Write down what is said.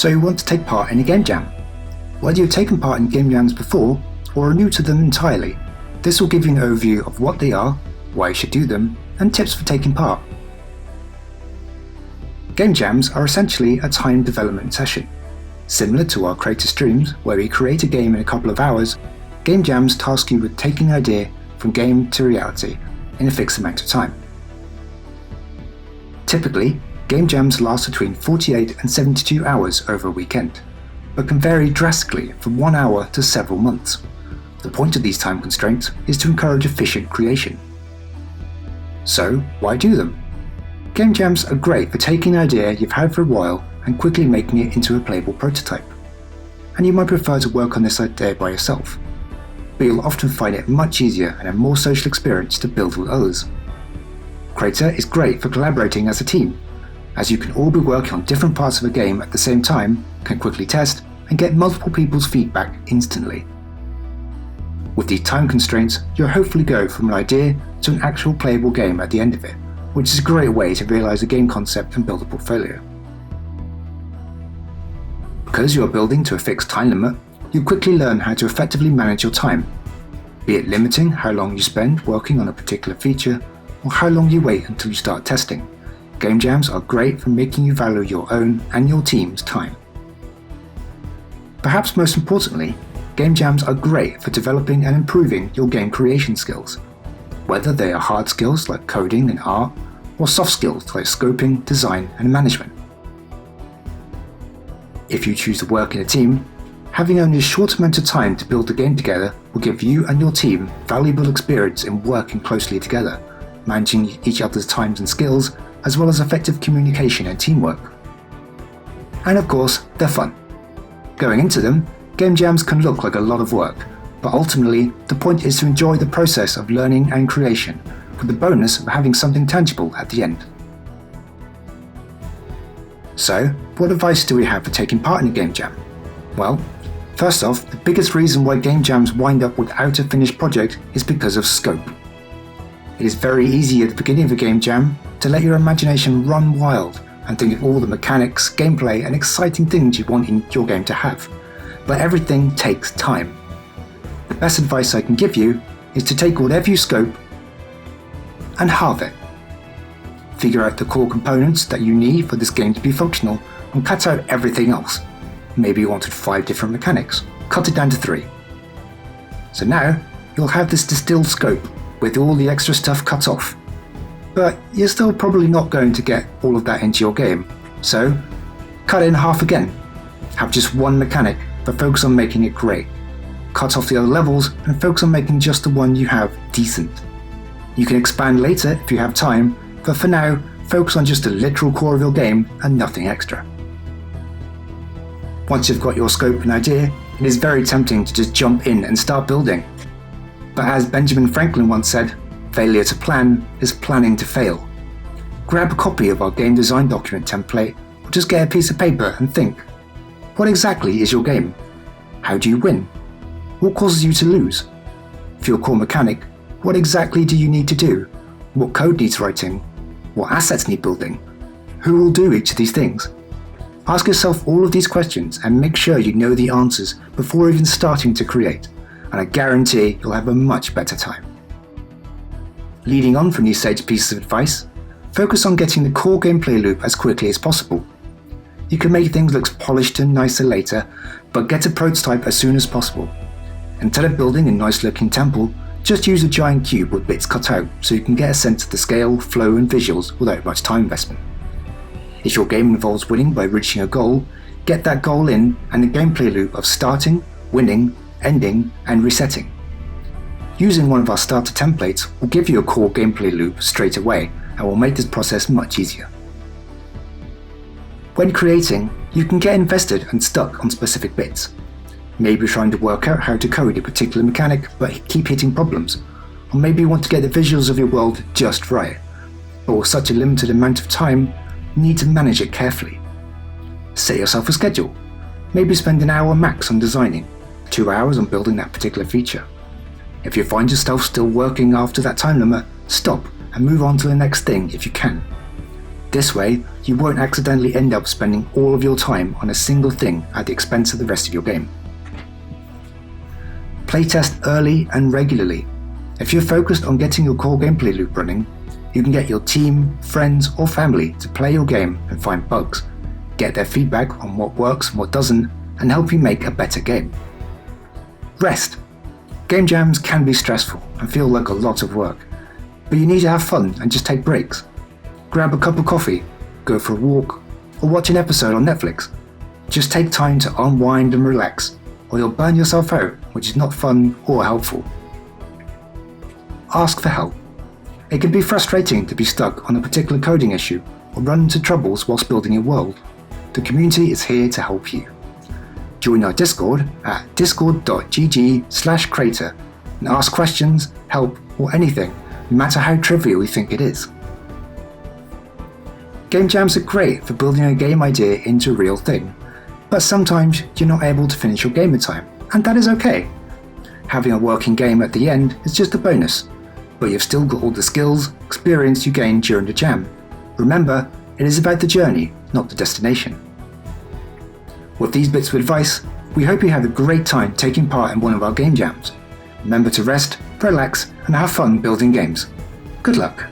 So you want to take part in a game jam. Whether you've taken part in game jams before or are new to them entirely, this will give you an overview of what they are, why you should do them, and tips for taking part. Game jams are essentially a timed development session. Similar to our Crayta streams, where we create a game in a couple of hours, game jams task you with taking an idea from game to reality in a fixed amount of time. Typically, game jams last between 48 and 72 hours over a weekend, but can vary drastically from 1 hour to several months. The point of these time constraints is to encourage efficient creation. So, why do them? Game jams are great for taking an idea you've had for a while and quickly making it into a playable prototype. And you might prefer to work on this idea by yourself, but you'll often find it much easier and a more social experience to build with others. Crayta is great for collaborating as a team, as you can all be working on different parts of a game at the same time, can quickly test, and get multiple people's feedback instantly. With these time constraints, you'll hopefully go from an idea to an actual playable game at the end of it, which is a great way to realize a game concept and build a portfolio. Because you are building to a fixed time limit, you quickly learn how to effectively manage your time, be it limiting how long you spend working on a particular feature, or how long you wait until you start testing. Game jams are great for making you value your own and your team's time. Perhaps most importantly, game jams are great for developing and improving your game creation skills, whether they are hard skills like coding and art, or soft skills like scoping, design, and management. If you choose to work in a team, having only a short amount of time to build the game together will give you and your team valuable experience in working closely together, managing each other's times and skills, as well as effective communication and teamwork. And of course, they're fun. Going into them, game jams can look like a lot of work, but ultimately, the point is to enjoy the process of learning and creation, with the bonus of having something tangible at the end. So, what advice do we have for taking part in a game jam? Well, first off, the biggest reason why game jams wind up without a finished project is because of scope. It is very easy at the beginning of a game jam to let your imagination run wild and think of all the mechanics, gameplay, and exciting things you want in your game to have. But everything takes time. The best advice I can give you is to take whatever you scope and halve it. Figure out the core components that you need for this game to be functional and cut out everything else. Maybe you wanted 5 different mechanics, cut it down to 3. So now you'll have this distilled scope with all the extra stuff cut off. But you're still probably not going to get all of that into your game, so cut it in half again. Have just one mechanic, but focus on making it great. Cut off the other levels and focus on making just the one you have decent. You can expand later if you have time, but for now, focus on just the literal core of your game and nothing extra. Once you've got your scope and idea, it is very tempting to just jump in and start building. But as Benjamin Franklin once said, failure to plan is planning to fail. Grab a copy of our game design document template, or just get a piece of paper and think. What exactly is your game? How do you win? What causes you to lose? For your core mechanic, what exactly do you need to do? What code needs writing? What assets need building? Who will do each of these things? Ask yourself all of these questions and make sure you know the answers before even starting to create, and I guarantee you'll have a much better time. Leading on from these sage pieces of advice, focus on getting the core gameplay loop as quickly as possible. You can make things look polished and nicer later, but get a prototype as soon as possible. Instead of building a nice looking temple, just use a giant cube with bits cut out so you can get a sense of the scale, flow and visuals without much time investment. If your game involves winning by reaching a goal, get that goal in and the gameplay loop of starting, winning, ending and resetting. Using one of our starter templates will give you a core gameplay loop straight away and will make this process much easier. When creating, you can get invested and stuck on specific bits. Maybe trying to work out how to code a particular mechanic but keep hitting problems, or maybe you want to get the visuals of your world just right. But with such a limited amount of time, you need to manage it carefully. Set yourself a schedule. Maybe spend an hour max on designing, 2 hours on building that particular feature. If you find yourself still working after that time limit, stop and move on to the next thing if you can. This way, you won't accidentally end up spending all of your time on a single thing at the expense of the rest of your game. Playtest early and regularly. If you're focused on getting your core gameplay loop running, you can get your team, friends, or family to play your game and find bugs, get their feedback on what works and what doesn't, and help you make a better game. Rest. Game jams can be stressful and feel like a lot of work, but you need to have fun and just take breaks. Grab a cup of coffee, go for a walk, or watch an episode on Netflix. Just take time to unwind and relax, or you'll burn yourself out, which is not fun or helpful. Ask for help. It can be frustrating to be stuck on a particular coding issue or run into troubles whilst building your world. The community is here to help you. Join our Discord at discord.gg/Crayta and ask questions, help, or anything, no matter how trivial you think it is. Game jams are great for building a game idea into a real thing, but sometimes you're not able to finish your game in time, and that is okay. Having a working game at the end is just a bonus, but you've still got all the skills, experience you gained during the jam. Remember, it is about the journey, not the destination. With these bits of advice, we hope you have a great time taking part in one of our game jams. Remember to rest, relax, and have fun building games. Good luck!